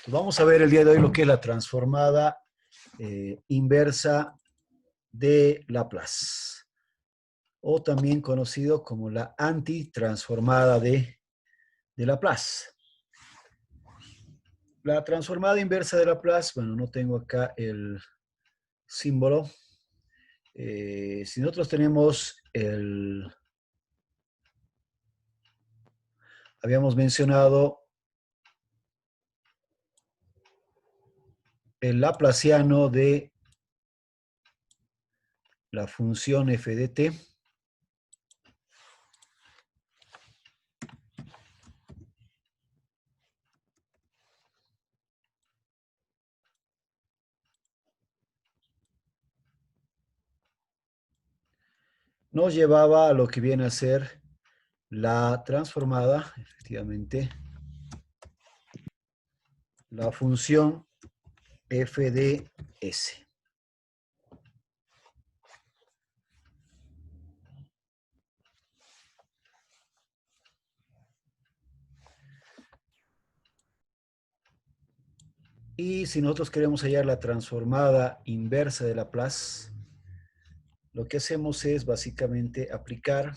Vamos a ver el día de hoy lo que es la transformada inversa de Laplace, o también conocido como la antitransformada de Laplace. La transformada inversa de Laplace, bueno, no tengo acá el símbolo. Si nosotros tenemos habíamos mencionado el laplaciano de la función f de t, nos llevaba a lo que viene a ser la transformada, efectivamente, la función f de s. Y si nosotros queremos hallar la transformada inversa de Laplace, lo que hacemos es básicamente aplicar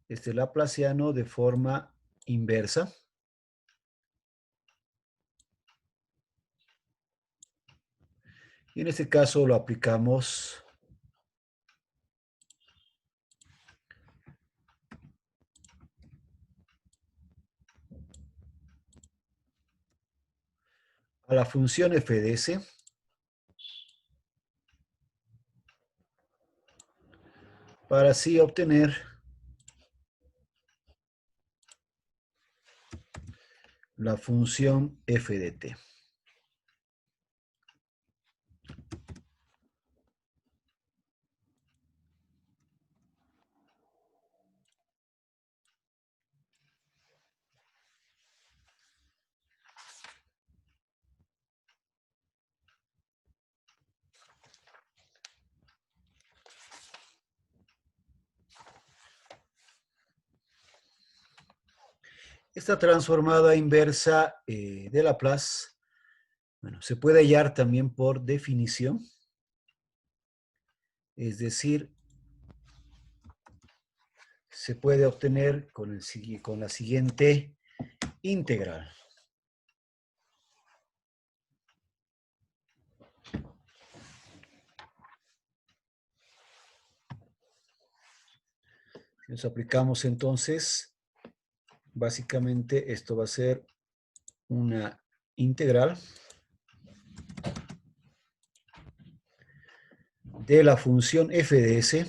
este laplaciano de forma inversa. Y en este caso lo aplicamos a la función f de s para así obtener la función f de t. Esta transformada inversa de Laplace, bueno, se puede hallar también por definición, es decir, se puede obtener con la siguiente integral. Si nos aplicamos entonces, básicamente esto va a ser una integral de la función f de s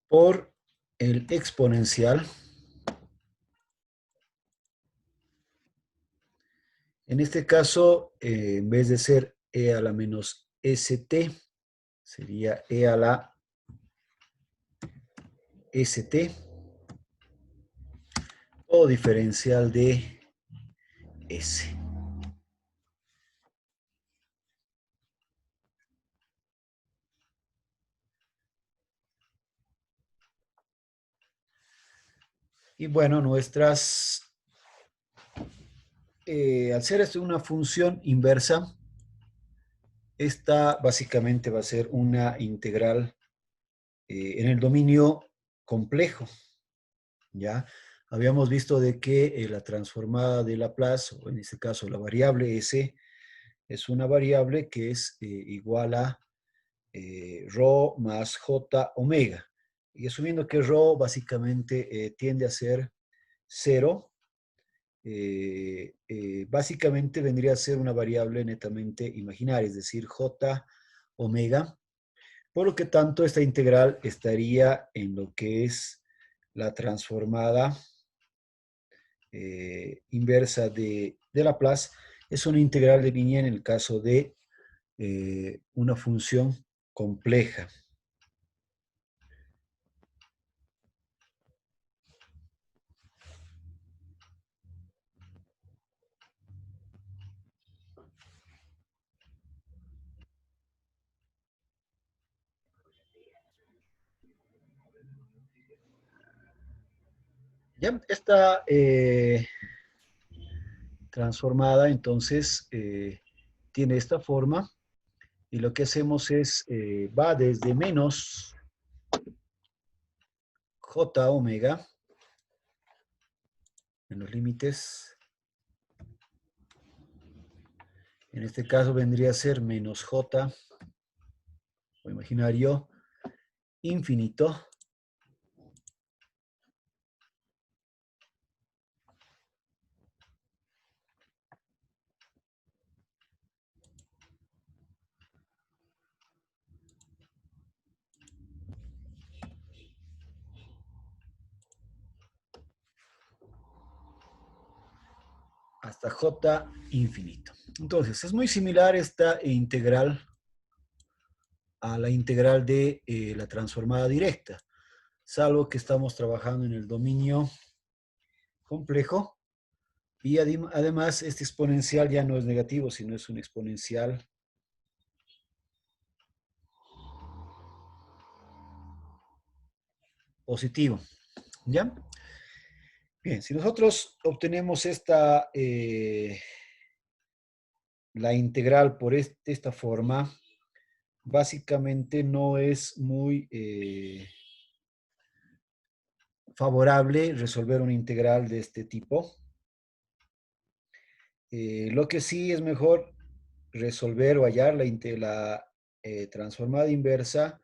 por el exponencial. En este caso, en vez de ser e a la menos st, sería e a la st, o diferencial de s. Y bueno, al ser esto una función inversa, esta básicamente va a ser una integral en el dominio complejo, ¿ya? Habíamos visto de que la transformada de Laplace, o en este caso la variable s, es una variable que es igual a rho más j omega. Y asumiendo que rho básicamente tiende a ser cero, básicamente vendría a ser una variable netamente imaginaria, es decir, j omega. Por lo que tanto, esta integral estaría en lo que es la transformada inversa de Laplace. Es una integral de línea en el caso de una función compleja. Ya está transformada, entonces tiene esta forma y lo que hacemos es, va desde menos j omega en los límites, en este caso vendría a ser menos j o imaginario infinito hasta j infinito. Entonces, es muy similar esta integral a la integral de la transformada directa, salvo que estamos trabajando en el dominio complejo y además este exponencial ya no es negativo, sino es un exponencial positivo. ¿Ya? Bien, si nosotros obtenemos la integral por esta forma, básicamente no es muy favorable resolver una integral de este tipo. Lo que sí es mejor resolver o hallar la transformada inversa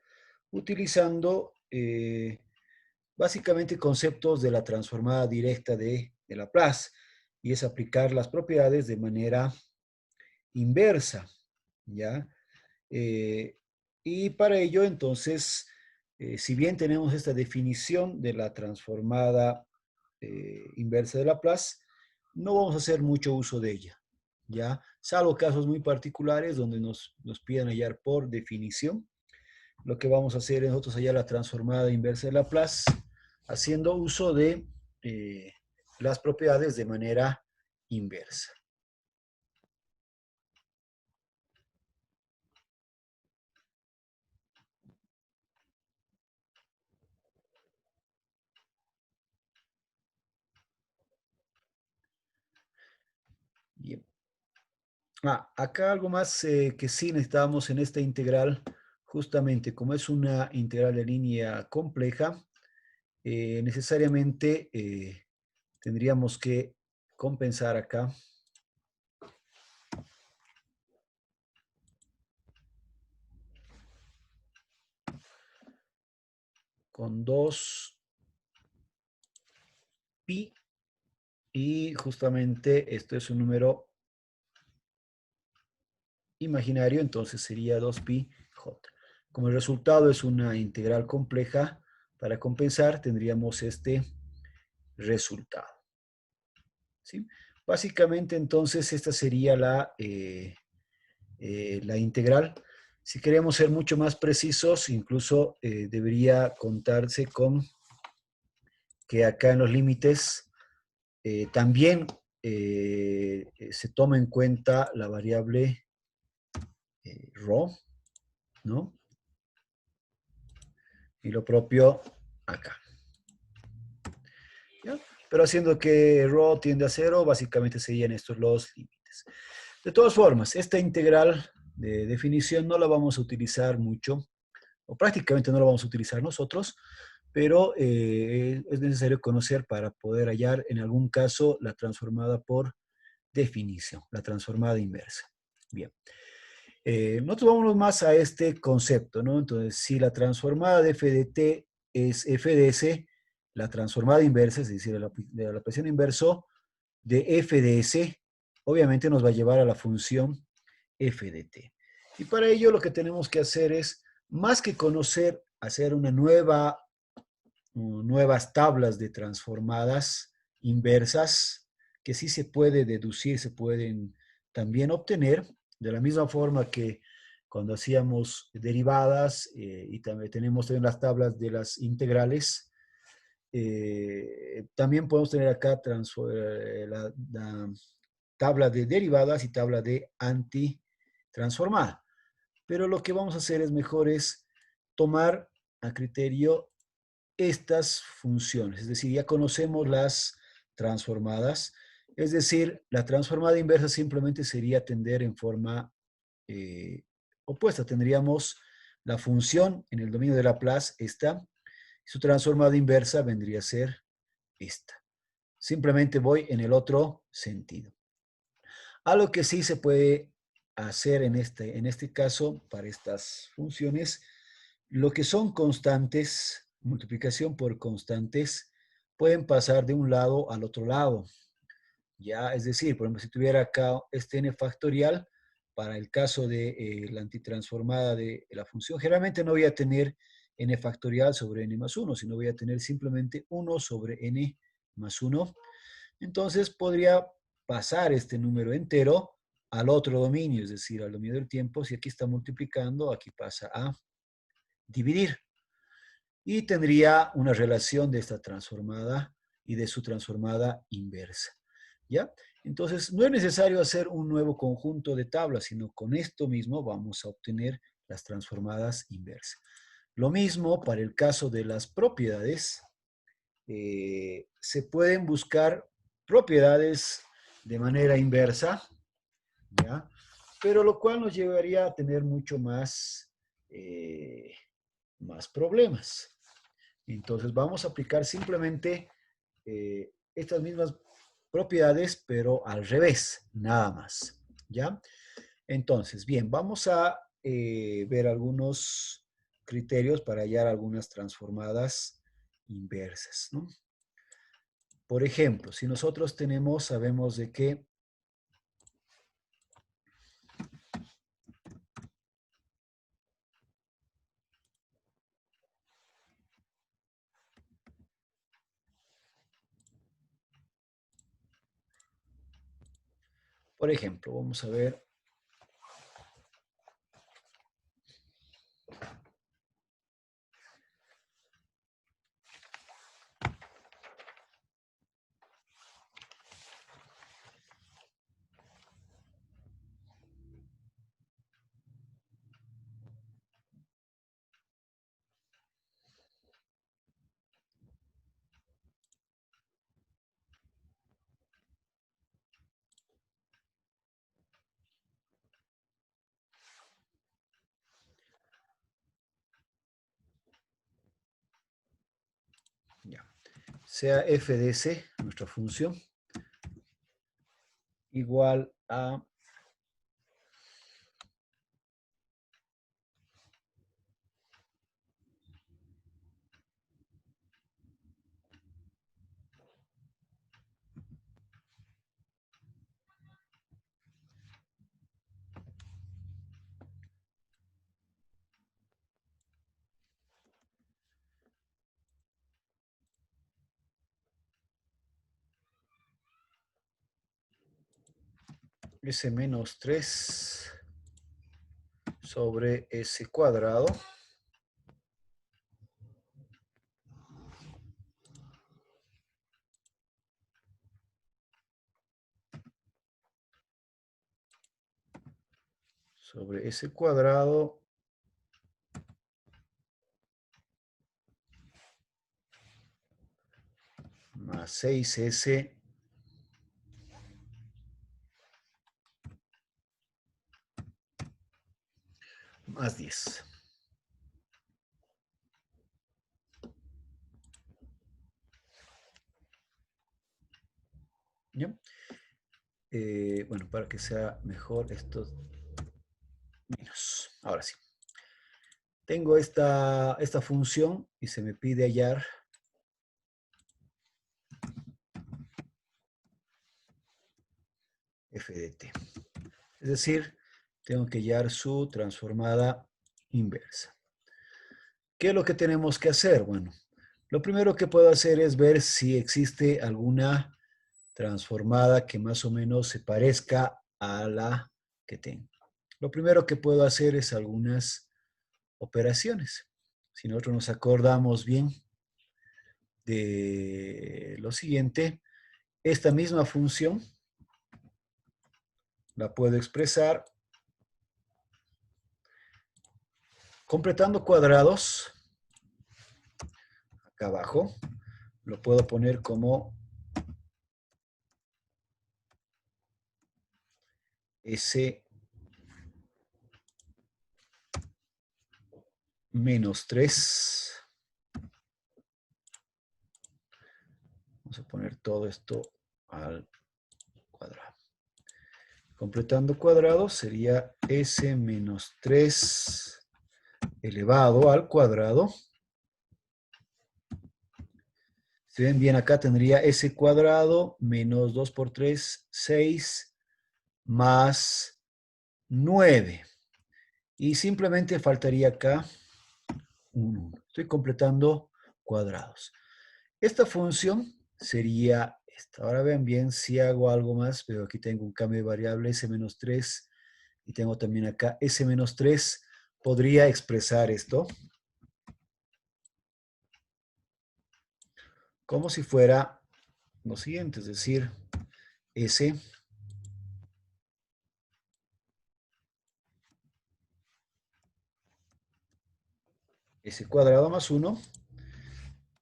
utilizando básicamente conceptos de la transformada directa de Laplace, y es aplicar las propiedades de manera inversa, ¿ya? Eh, y para ello, entonces, si bien tenemos esta definición de la transformada inversa de Laplace, no vamos a hacer mucho uso de ella, ¿ya? Salvo casos muy particulares donde nos pidan hallar por definición. Lo que vamos a hacer es nosotros hallar la transformada inversa de Laplace haciendo uso de las propiedades de manera inversa. Bien. Acá algo más que sí necesitamos en esta integral, justamente como es una integral de línea compleja, necesariamente tendríamos que compensar acá con 2pi y justamente esto es un número imaginario, entonces sería 2pi j. Como el resultado es una integral compleja, para compensar tendríamos este resultado. ¿Sí? Básicamente entonces esta sería la integral. Si queremos ser mucho más precisos, incluso debería contarse con que acá en los límites también se toma en cuenta la variable ρ, ¿no? Y lo propio acá. ¿Ya? Pero haciendo que ρ tiende a cero, básicamente serían estos los límites. De todas formas, esta integral de definición no la vamos a utilizar mucho, o prácticamente no la vamos a utilizar nosotros, pero es necesario conocer para poder hallar en algún caso la transformada por definición, la transformada inversa. Bien. Nosotros vámonos más a este concepto, ¿no? Entonces, si la transformada de f de t es f de s, la transformada inversa, es decir, la Laplaciano inverso de f de s, obviamente nos va a llevar a la función f de t. Y para ello lo que tenemos que hacer es, más que conocer, hacer nuevas tablas de transformadas inversas, que sí se puede deducir, se pueden también obtener, de la misma forma que cuando hacíamos derivadas y también tenemos también las tablas de las integrales, también podemos tener acá la tabla de derivadas y tabla de antitransformada. Pero lo que vamos a hacer es mejor es tomar a criterio estas funciones. Es decir, ya conocemos las transformadas. Es decir, la transformada inversa simplemente sería tender en forma opuesta. Tendríamos la función en el dominio de Laplace, esta. Su transformada inversa vendría a ser esta. Simplemente voy en el otro sentido. Algo que sí se puede hacer en este caso, para estas funciones, lo que son constantes, multiplicación por constantes, pueden pasar de un lado al otro lado. Ya, es decir, por ejemplo, si tuviera acá este n factorial, para el caso de la antitransformada de la función, generalmente no voy a tener n factorial sobre n más 1, sino voy a tener simplemente 1 sobre n más 1. Entonces podría pasar este número entero al otro dominio, es decir, al dominio del tiempo. Si aquí está multiplicando, aquí pasa a dividir. Y tendría una relación de esta transformada y de su transformada inversa. ¿Ya? Entonces, no es necesario hacer un nuevo conjunto de tablas, sino con esto mismo vamos a obtener las transformadas inversas. Lo mismo para el caso de las propiedades. Se pueden buscar propiedades de manera inversa, ¿ya? Pero lo cual nos llevaría a tener mucho más problemas. Entonces vamos a aplicar simplemente estas mismas propiedades, pero al revés, nada más, ¿ya? Entonces, bien, vamos a ver algunos criterios para hallar algunas transformadas inversas, ¿no? Por ejemplo, si nosotros sabemos de que por ejemplo, vamos a ver, ya, sea f de s, nuestra función, igual a s menos 3 sobre s cuadrado sobre s cuadrado más 6s más 10. ¿Ya? Bueno, para que sea mejor esto menos. Ahora sí. Tengo esta función y se me pide hallar f de t. Es decir, tengo que hallar su transformada inversa. ¿Qué es lo que tenemos que hacer? Bueno, lo primero que puedo hacer es ver si existe alguna transformada que más o menos se parezca a la que tengo. Lo primero que puedo hacer es algunas operaciones. Si nosotros nos acordamos bien de lo siguiente, esta misma función la puedo expresar completando cuadrados. acá abajo, lo puedo poner como S menos 3. Vamos a poner todo esto al cuadrado. Completando cuadrado sería S menos 3 elevado al cuadrado. Si ven bien acá tendría S cuadrado menos 2 por 3, 6 más 9. Y simplemente faltaría acá un 1. Estoy completando cuadrados. Esta función sería esta. Ahora ven bien, si hago algo más, pero aquí tengo un cambio de variable S menos 3 y tengo también acá S menos 3. Podría expresar esto como si fuera lo siguiente, es decir, S cuadrado más 1,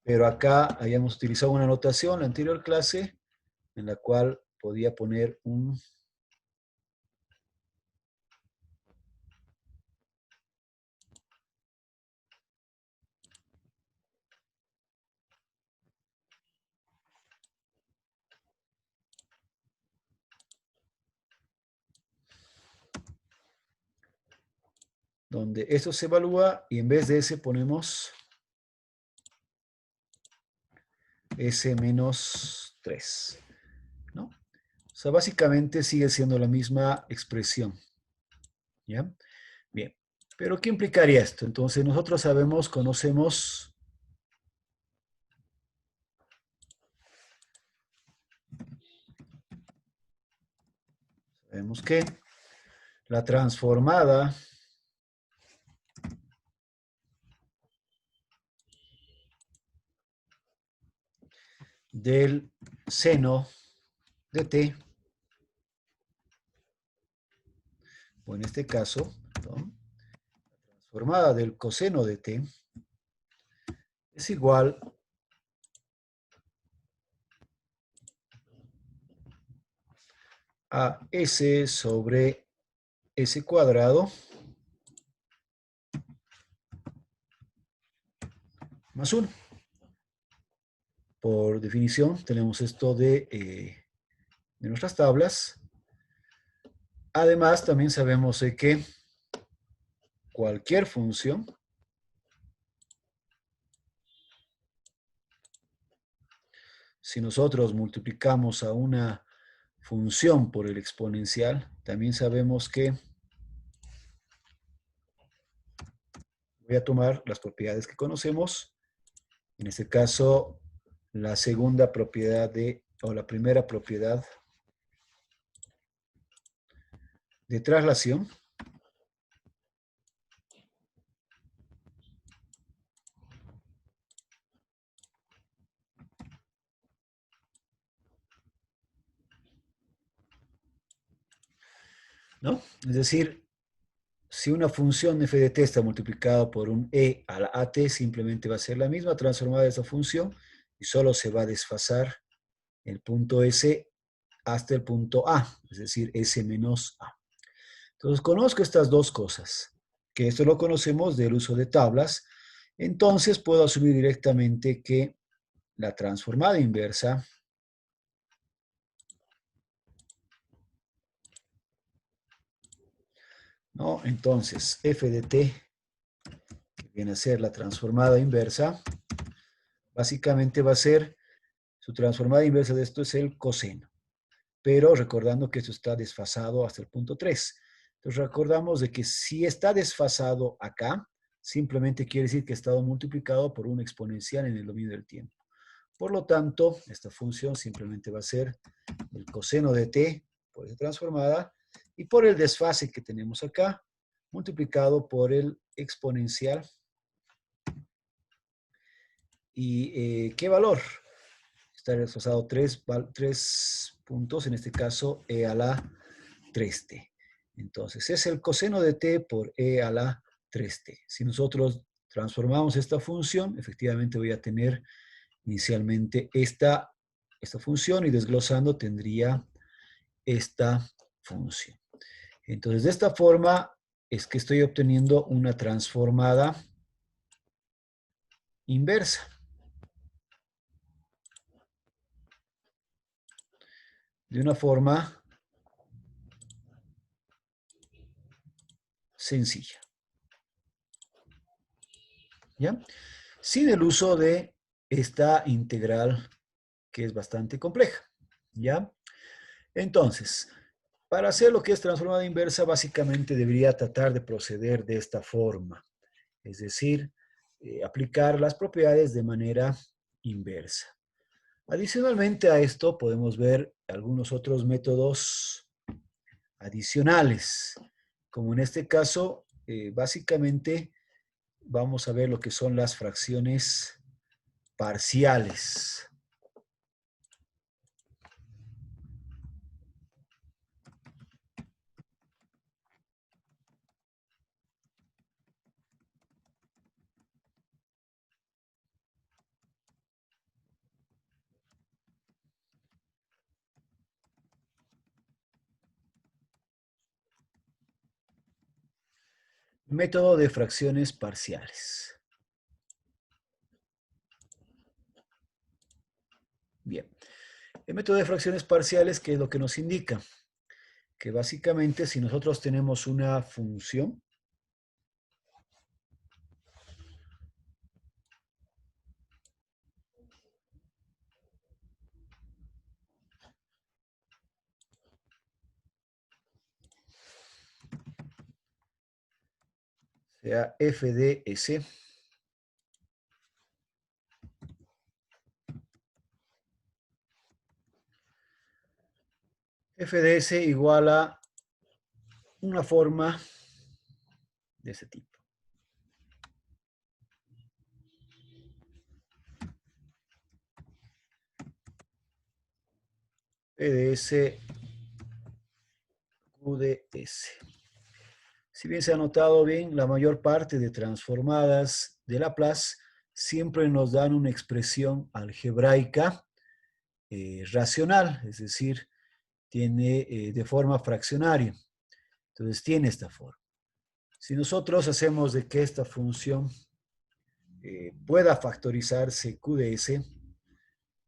pero acá hayamos utilizado una notación en la anterior clase en la cual podía poner un donde esto se evalúa y en vez de S ponemos S menos 3, ¿no? O sea, básicamente sigue siendo la misma expresión, ¿ya? Bien, pero ¿qué implicaría esto? Entonces nosotros conocemos que la transformada del seno de t, o en este caso, perdón, la transformada del coseno de t es igual a s sobre s cuadrado más 1. Por definición, tenemos esto de nuestras tablas. Además, también sabemos que cualquier función si nosotros multiplicamos a una función por el exponencial, también sabemos que voy a tomar las propiedades que conocemos. En este caso, la segunda propiedad o la primera propiedad de traslación. ¿No? Es decir, si una función f de t está multiplicada por un e a la at, simplemente va a ser la misma transformada de esa función y solo se va a desfasar el punto s hasta el punto a, es decir, s menos a. Entonces, conozco estas dos cosas, que esto lo conocemos del uso de tablas. Entonces, puedo asumir directamente que la transformada inversa ¿no? Entonces, f de t, que viene a ser la transformada inversa, básicamente va a ser, su transformada inversa de esto es el coseno. Pero recordando que esto está desfasado hasta el punto 3. Entonces recordamos de que si está desfasado acá, simplemente quiere decir que ha estado multiplicado por un exponencial en el dominio del tiempo. Por lo tanto, esta función simplemente va a ser el coseno de t por esa transformada y por el desfase que tenemos acá, multiplicado por el exponencial. ¿Y qué valor? Está desfasado 3 puntos, en este caso e a la 3t. Entonces, es el coseno de t por e a la 3t. Si nosotros transformamos esta función, efectivamente voy a tener inicialmente esta función y desglosando tendría esta función. Entonces, de esta forma es que estoy obteniendo una transformada inversa. De una forma sencilla. ¿Ya? Sin el uso de esta integral que es bastante compleja. ¿Ya? Entonces, para hacer lo que es transformada inversa, básicamente debería tratar de proceder de esta forma. Es decir, aplicar las propiedades de manera inversa. Adicionalmente a esto, podemos ver algunos otros métodos adicionales, como en este caso, básicamente vamos a ver lo que son las fracciones parciales. Método de fracciones parciales. Bien. El método de fracciones parciales, ¿qué es lo que nos indica? Que básicamente si nosotros tenemos una función, sea f de s, f de s igual a una forma de ese tipo. P de s, Q de s. Si bien se ha notado bien, la mayor parte de transformadas de Laplace siempre nos dan una expresión algebraica racional, es decir, tiene de forma fraccionaria. Entonces tiene esta forma. Si nosotros hacemos de que esta función pueda factorizarse Q de S,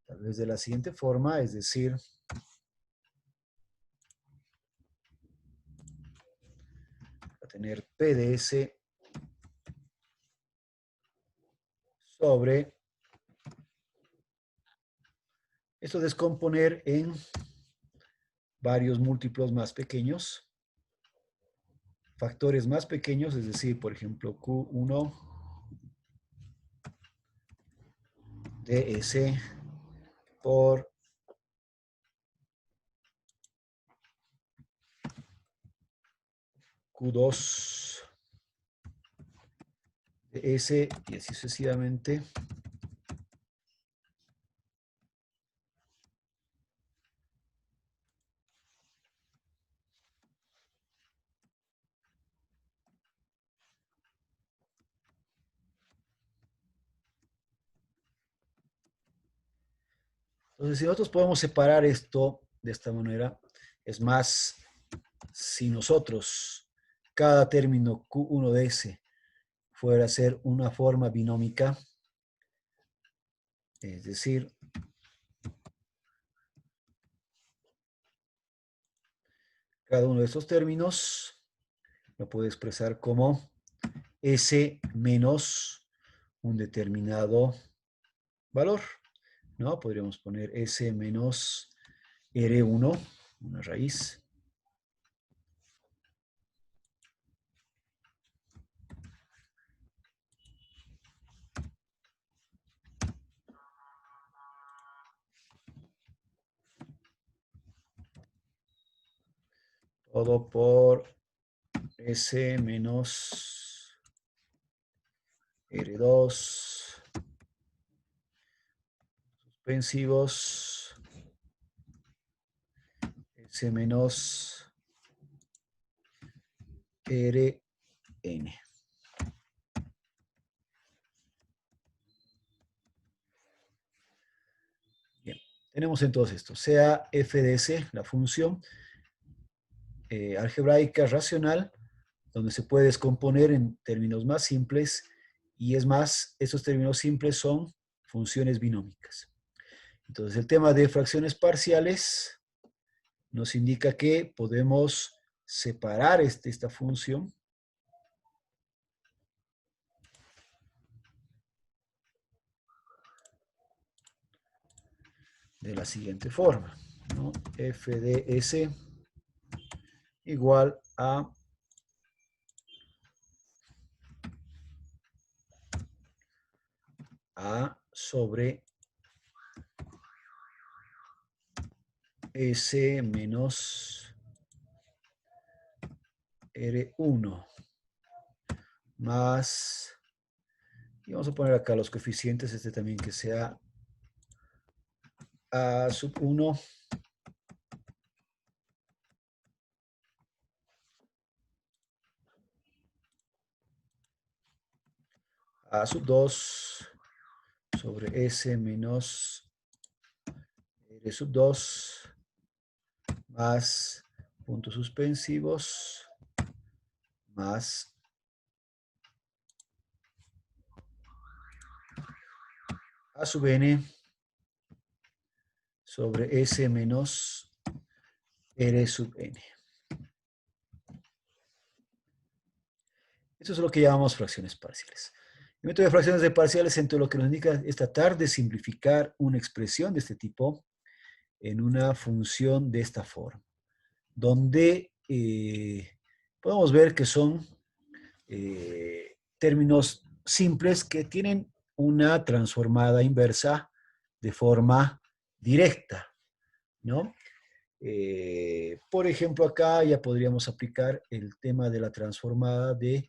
tal vez de la siguiente forma, es decir, va a tener P de S sobre esto descomponer en varios múltiplos más pequeños, factores más pequeños, es decir, por ejemplo, Q1 de S por Q2 de S y así sucesivamente. Entonces, si nosotros podemos separar esto de esta manera, es más, si nosotros cada término Q1 de S fuera a ser una forma binómica, es decir, cada uno de estos términos lo puedo expresar como S menos un determinado valor, ¿no? Podríamos poner S menos R1, una raíz. Todo por S menos R2, suspensivos, S menos Rn. Tenemos entonces esto, sea f de s, la función algebraica racional, donde se puede descomponer en términos más simples, y es más, estos términos simples son funciones binómicas. Entonces, el tema de fracciones parciales nos indica que podemos separar esta función de la siguiente forma, ¿no? F de S igual a sobre S menos R1 más, y vamos a poner acá los coeficientes, este también que sea A sub 1 A sub 2 sobre S menos R sub 2 más puntos suspensivos más A sub n sobre S menos R sub n. Eso es lo que llamamos fracciones parciales. El método de fracciones de parciales, entonces, lo que nos indica es tratar de simplificar una expresión de este tipo en una función de esta forma, donde podemos ver que son términos simples que tienen una transformada inversa de forma directa, ¿no? Por ejemplo, acá ya podríamos aplicar el tema de la transformada de,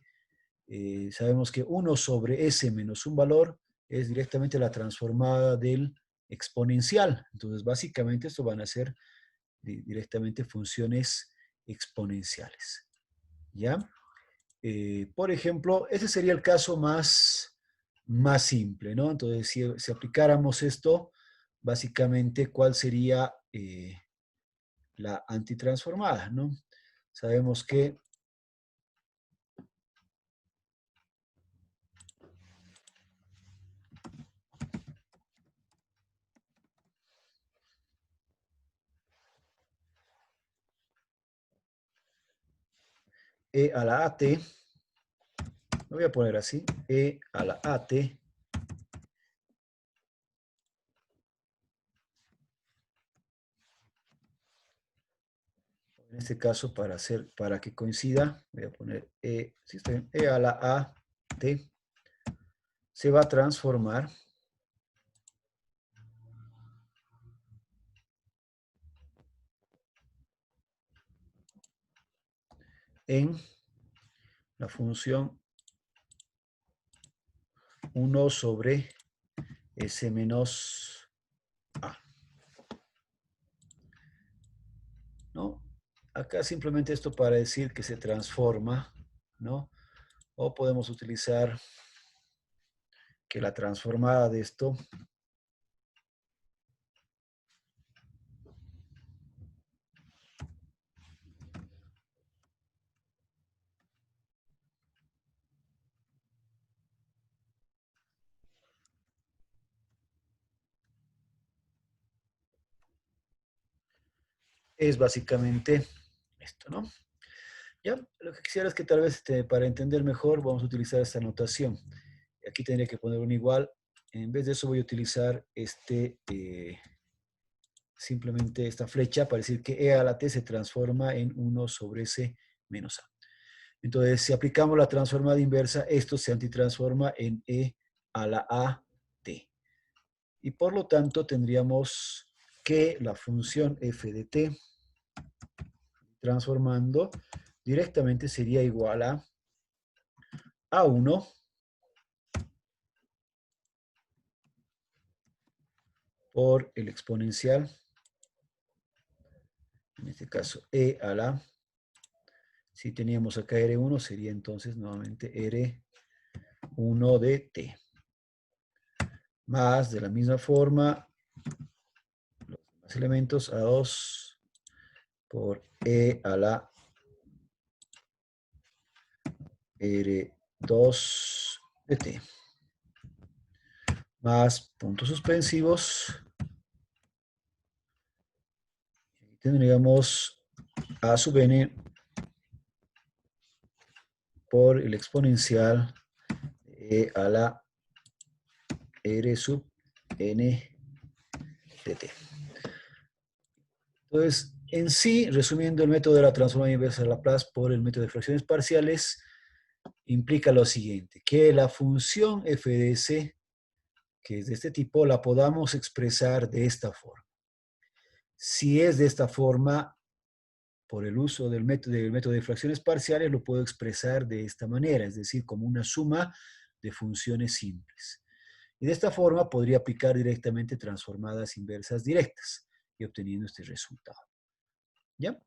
sabemos que 1 sobre s menos un valor es directamente la transformada del exponencial. Entonces, básicamente, esto van a ser directamente funciones exponenciales, ¿ya? Por ejemplo, ese sería el caso más simple, ¿no? Entonces, si aplicáramos esto, básicamente, ¿cuál sería la antitransformada, ¿no? Sabemos que e a la at, lo voy a poner así, e a la at en este caso para que coincida, voy a poner si está bien, e a la at se va a transformar en la función 1 sobre s menos a, ¿no? Acá simplemente esto para decir que se transforma, ¿no? O podemos utilizar que la transformada de esto es básicamente esto, ¿no? Ya, lo que quisiera es que tal vez para entender mejor vamos a utilizar esta notación. Aquí tendría que poner un igual. En vez de eso voy a utilizar simplemente esta flecha para decir que e a la t se transforma en 1 sobre s menos a. Entonces, si aplicamos la transformada inversa, esto se antitransforma en e a la a t. Y por lo tanto tendríamos que la función f de t transformando directamente sería igual a A1 por el exponencial, en este caso e a la, si teníamos acá R1, sería entonces nuevamente R1 de t. Más de la misma forma, los Los elementos a 2 por E a la R2 de T. Más puntos suspensivos. Tendríamos A sub n por el exponencial E a la R sub n de T. Entonces, en sí, resumiendo, el método de la transformación inversa de Laplace por el método de fracciones parciales implica lo siguiente, que la función f de c, que es de este tipo, la podamos expresar de esta forma. Si es de esta forma, por el uso del método de fracciones parciales, lo puedo expresar de esta manera, es decir, como una suma de funciones simples. Y de esta forma podría aplicar directamente transformadas inversas directas y obteniendo este resultado. ¿Ya?